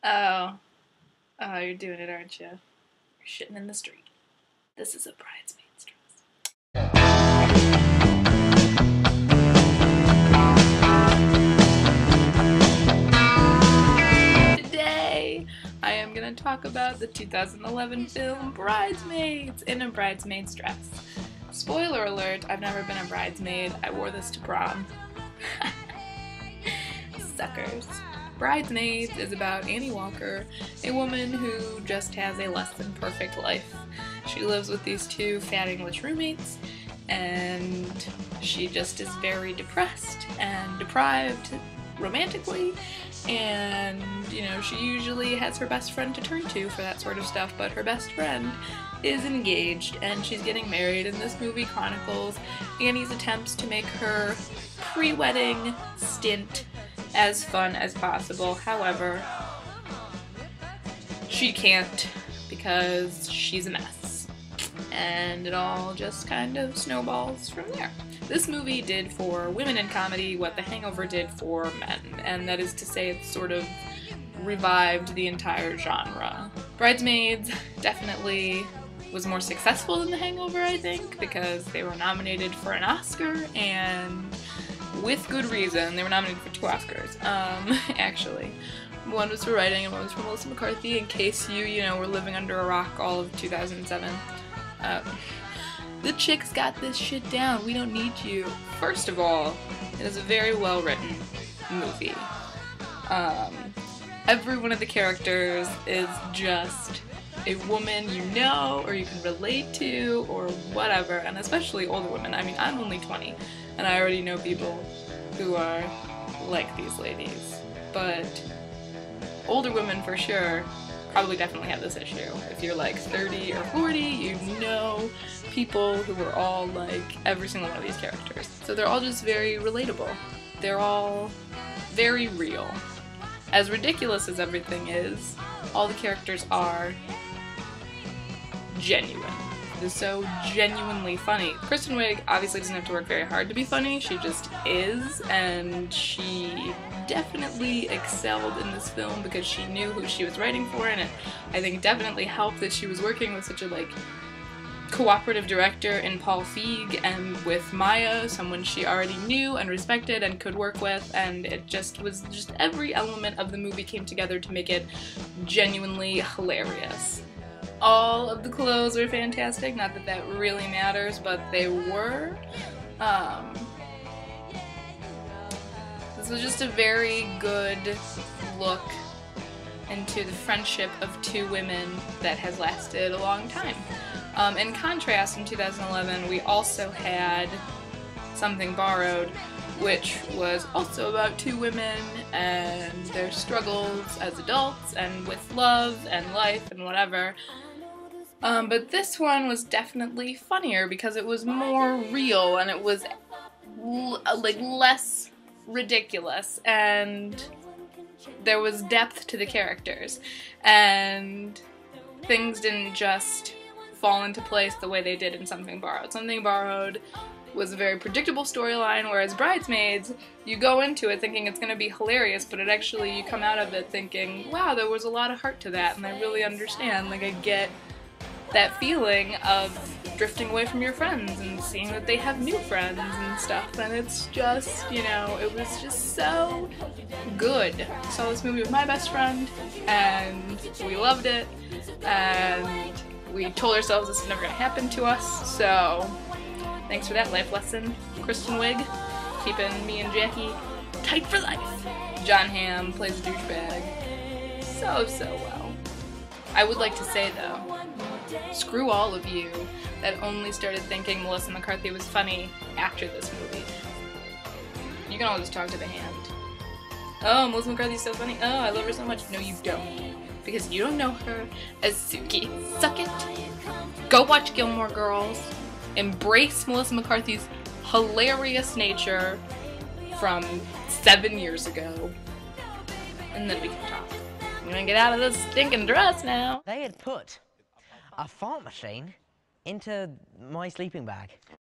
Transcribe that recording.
Oh. Oh, you're doing it, aren't you? You're shitting in the street. This is a bridesmaid's dress. Today, I am going to talk about the 2011 film Bridesmaids in a bridesmaid's dress. Spoiler alert, I've never been a bridesmaid. I wore this to prom. Suckers. Bridesmaids is about Annie Walker, a woman who just has a less than perfect life. She lives with these two fat English roommates, and she just is very depressed and deprived romantically, and she usually has her best friend to turn to for that sort of stuff, but her best friend is engaged and she's getting married, and this movie chronicles Annie's attempts to make her pre-wedding stint as fun as possible. However, she can't because she's a mess, and it all just kind of snowballs from there. This movie did for women in comedy what The Hangover did for men, and that is to say it sort of revived the entire genre. Bridesmaids definitely was more successful than The Hangover, I think, because they were nominated for an Oscar, and with good reason. They were nominated for 2 Oscars, actually. One was for writing and one was for Melissa McCarthy, in case you were living under a rock all of 2007. The chicks got this shit down. We don't need you. First of all, it is a very well-written movie. Every one of the characters is just a woman you know or you can relate to or whatever, and especially older women. I mean, I'm only 20 and I already know people who are like these ladies, but older women for sure probably definitely have this issue. If you're like 30 or 40, you know people who are all like every single one of these characters. So they're all just very relatable. They're all very real. As ridiculous as everything is, all the characters are genuine. It is so genuinely funny. Kristen Wiig obviously doesn't have to work very hard to be funny, she just is, and she definitely excelled in this film because she knew who she was writing for, and it, I think, definitely helped that she was working with such a cooperative director in Paul Feig, and with Maya, someone she already knew and respected and could work with, and it just every element of the movie came together to make it genuinely hilarious. All of the clothes are fantastic, not that that really matters, but they were. This was just a very good look into the friendship of 2 women that has lasted a long time. In contrast, in 2011, we also had Something Borrowed, which was also about 2 women and their struggles as adults and with love and life and whatever. But this one was definitely funnier because it was more real and it was less ridiculous, and there was depth to the characters, and things didn't just fall into place the way they did in Something Borrowed. Something Borrowed was a very predictable storyline, whereas Bridesmaids, you go into it thinking it's going to be hilarious, but you come out of it thinking, wow, there was a lot of heart to that, and I really understand, I get that feeling of drifting away from your friends and seeing that they have new friends and stuff, and it's just, it was just so good. I saw this movie with my best friend, and we loved it, and we told ourselves this is never going to happen to us, so thanks for that life lesson, Kristen Wiig, keeping me and Jackie tight for life. John Hamm plays a douchebag so well. I would like to say, though, screw all of you that only started thinking Melissa McCarthy was funny after this movie. You can all just talk to the hand. Oh, Melissa McCarthy's so funny. Oh, I love her so much. No, you don't. Because you don't know her as Suki. Suck it. Go watch Gilmore Girls. Embrace Melissa McCarthy's hilarious nature from 7 years ago. And then we can talk. I'm gonna get out of this stinking dress now. They had put a fart machine into my sleeping bag.